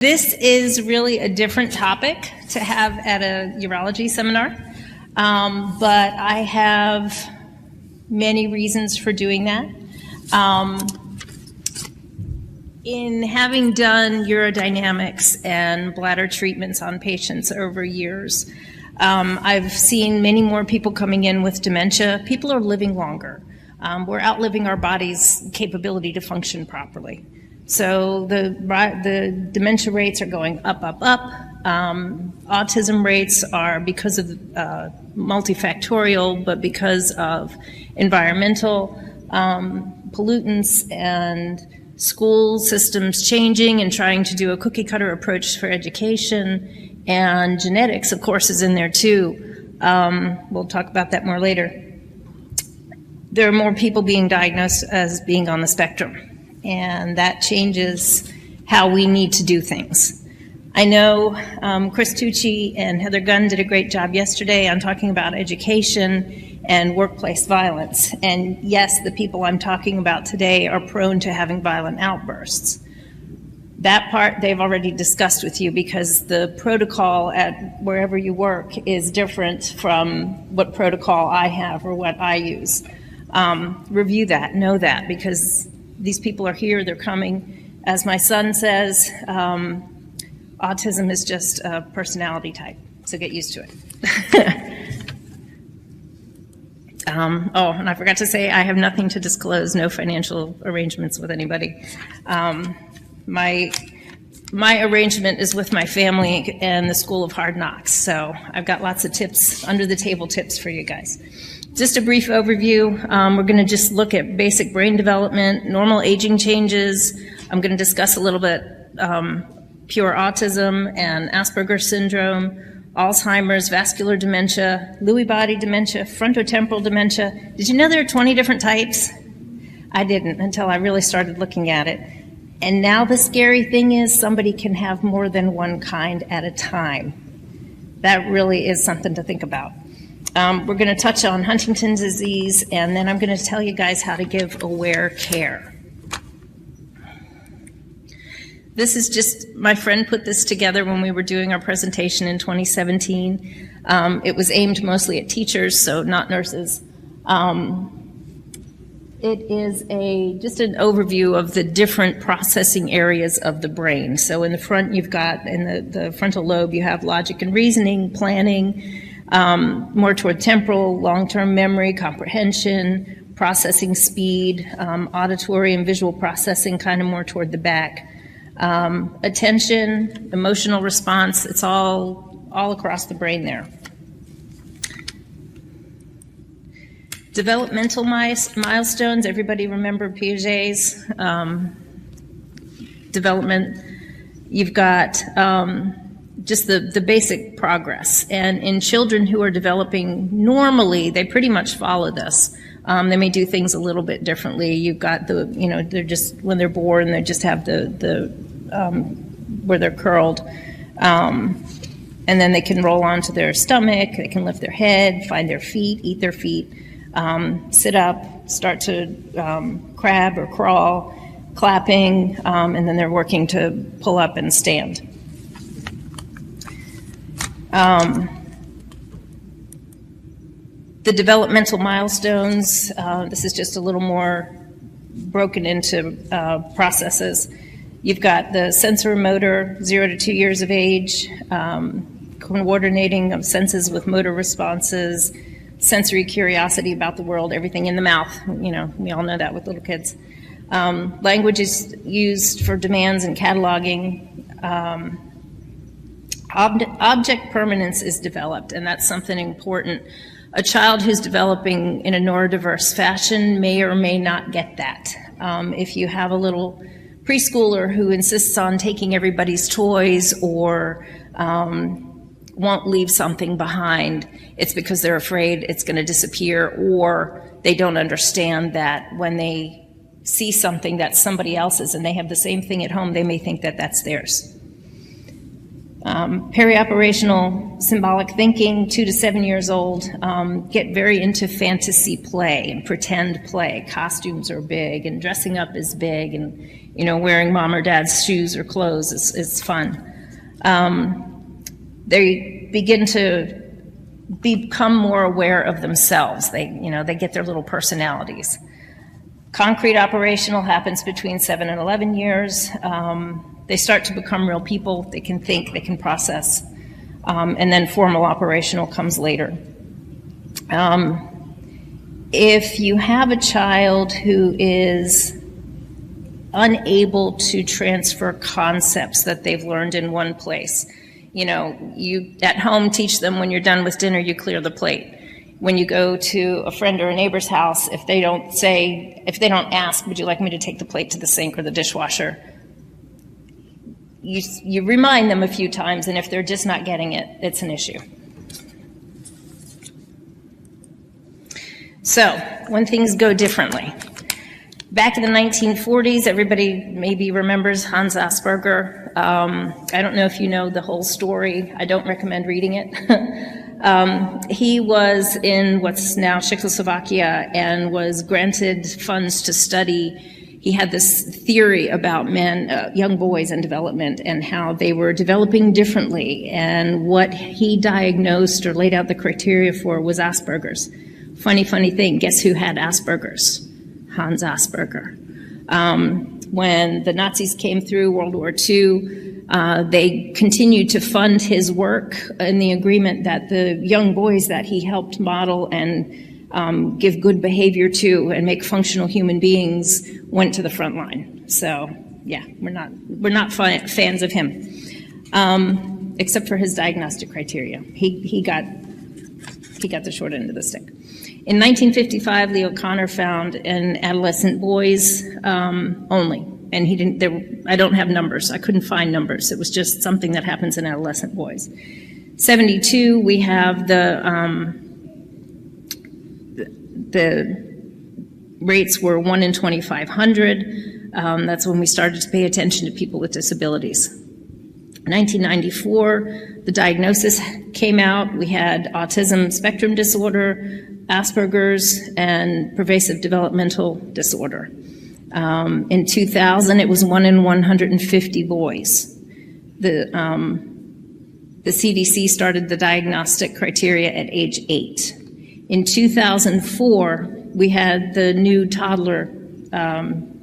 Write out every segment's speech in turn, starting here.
This is really a different topic to have at a urology seminar, but I have many reasons for doing that. In having done urodynamics and bladder treatments on patients over years, I've seen many more people coming in with dementia. People are living longer. We're outliving our body's capability to function properly. So the dementia rates are going up, up, up. Autism rates are because of multifactorial, but because of environmental pollutants and school systems changing and trying to do a cookie cutter approach for education, and genetics, of course, is in there too. We'll talk about that more later. There are more people being diagnosed as being on the spectrum, and that changes how we need to do things. I know Chris Tucci and Heather Gunn did a great job yesterday on talking about education and workplace violence. And yes, the people I'm talking about today are prone to having violent outbursts. That part they've already discussed with you because the protocol at wherever you work is different from what protocol I have or what I use. Review that, know that, because these people are here, they're coming. As my son says, autism is just a personality type, so get used to it. Oh, and I forgot to say, I have nothing to disclose, no financial arrangements with anybody. My arrangement is with my family and the School of Hard Knocks, so I've got lots of tips, under the table tips for you guys. Just a brief overview. We're going to just look at basic brain development, normal aging changes. I'm going to discuss a little bit pure autism and Asperger's syndrome, Alzheimer's, vascular dementia, Lewy body dementia, frontotemporal dementia. Did you know there are 20 different types? I didn't until I really started looking at it. And now the scary thing is somebody can have more than one kind at a time. That really is something to think about. We're going to touch on Huntington's disease, and then I'm going to tell you guys how to give aware care. This is just, my friend put this together when we were doing our presentation in 2017. It was aimed mostly at teachers, so not nurses. It is just an overview of the different processing areas of the brain. So in the front, you've got, in the frontal lobe, you have logic and reasoning, planning, more toward temporal, long-term memory, comprehension, processing speed, auditory and visual processing, kind of more toward the back. Attention, emotional response, it's all across the brain there. Developmental milestones, everybody remember Piaget's development. You've got just the basic progress. And in children who are developing normally, they pretty much follow this. They may do things a little bit differently. You've got they're just, when they're born, they just have where they're curled. And then they can roll onto their stomach, they can lift their head, find their feet, eat their feet, sit up, start to crab or crawl, clapping, and then they're working to pull up and stand. The developmental milestones, this is just a little more broken into processes. You've got the sensor motor, 0 to 2 years of age, coordinating of senses with motor responses, sensory curiosity about the world, everything in the mouth. You know, we all know that with little kids. Language is used for demands and cataloging. Object permanence is developed, and that's something important. A child who's developing in a neurodiverse fashion may or may not get that. If you have a little preschooler who insists on taking everybody's toys or won't leave something behind, it's because they're afraid it's going to disappear, or they don't understand that when they see something that's somebody else's and they have the same thing at home, they may think that that's theirs. Perioperational symbolic thinking, 2 to 7 years old, get very into fantasy play and pretend play. Costumes are big and dressing up is big, and wearing mom or dad's shoes or clothes is fun. They begin to become more aware of themselves. They get their little personalities. Concrete operational happens between 7 and 11 years. They start to become real people. They can think, they can process. And then formal operational comes later. If you have a child who is unable to transfer concepts that they've learned in one place, you at home teach them when you're done with dinner, you clear the plate. When you go to a friend or a neighbor's house, if they don't ask, would you like me to take the plate to the sink or the dishwasher? You remind them a few times, and if they're just not getting it, it's an issue. So, when things go differently. Back in the 1940s, everybody maybe remembers Hans Asperger. I don't know if you know the whole story. I don't recommend reading it. He was in what's now Czechoslovakia and was granted funds to study. He had this theory about young boys and development and how they were developing differently, and what he diagnosed or laid out the criteria for was Asperger's. Funny thing, guess who had Asperger's? Hans Asperger. When the Nazis came through World War II, they continued to fund his work in the agreement that the young boys that he helped model and give good behavior to and make functional human beings went to the front line. So yeah, we're not fans of him, except for his diagnostic criteria. He got the short end of the stick. In 1955, Leo Kanner found in adolescent boys only, and I don't have numbers. I couldn't find numbers. It was just something that happens in adolescent boys. 72, we have the rates were 1 in 2,500. That's when we started to pay attention to people with disabilities. 1994, the diagnosis came out. We had autism spectrum disorder, Asperger's, and pervasive developmental disorder. In 2000, it was 1 in 150 boys. The CDC started the diagnostic criteria at age 8. In 2004, we had the new toddler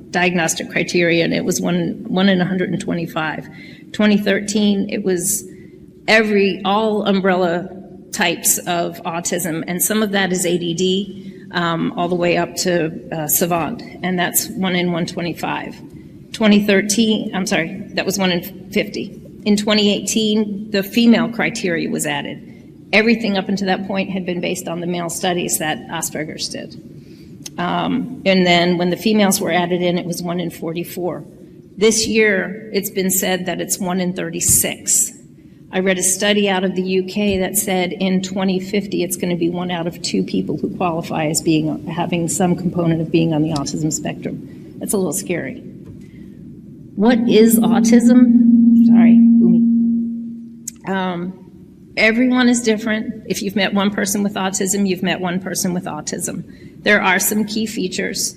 diagnostic criteria, and it was 1 in 125. 2013, it was all umbrella types of autism, and some of that is ADD, all the way up to savant, and that's 1 in 125. 2013, I'm sorry, that was 1 in 50. In 2018, the female criteria was added. Everything up until that point had been based on the male studies that Asperger's did. And then when the females were added in, it was 1 in 44. This year, it's been said that it's 1 in 36. I read a study out of the UK that said in 2050, it's going to be 1 out of 2 people who qualify as having some component of being on the autism spectrum. That's a little scary. What is autism? Sorry, boomy. Everyone is different. If you've met one person with autism, you've met one person with autism. There are some key features.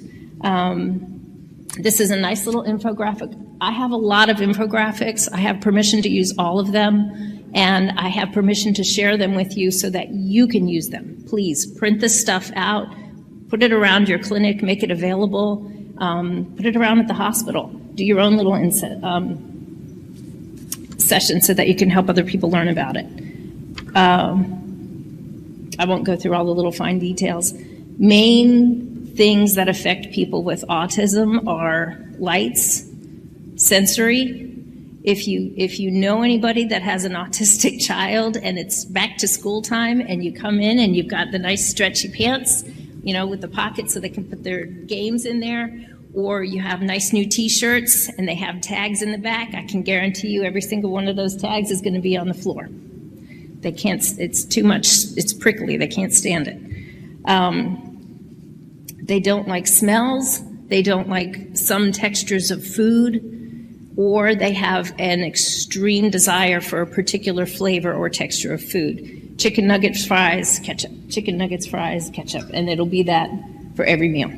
This is a nice little infographic. I have a lot of infographics. I have permission to use all of them, and I have permission to share them with you so that you can use them. Please print this stuff out, put it around your clinic, make it available, put it around at the hospital. Do your own little session so that you can help other people learn about it. I won't go through all the little fine details. Main things that affect people with autism are lights, sensory. If you know anybody that has an autistic child and it's back to school time and you come in and you've got the nice stretchy pants, with the pockets so they can put their games in there, or you have nice new t-shirts and they have tags in the back, I can guarantee you every single one of those tags is going to be on the floor. They can't, it's too much, it's prickly, they can't stand it. They don't like smells, they don't like some textures of food, or they have an extreme desire for a particular flavor or texture of food. Chicken nuggets, fries, ketchup. Chicken nuggets, fries, ketchup. And it'll be that for every meal.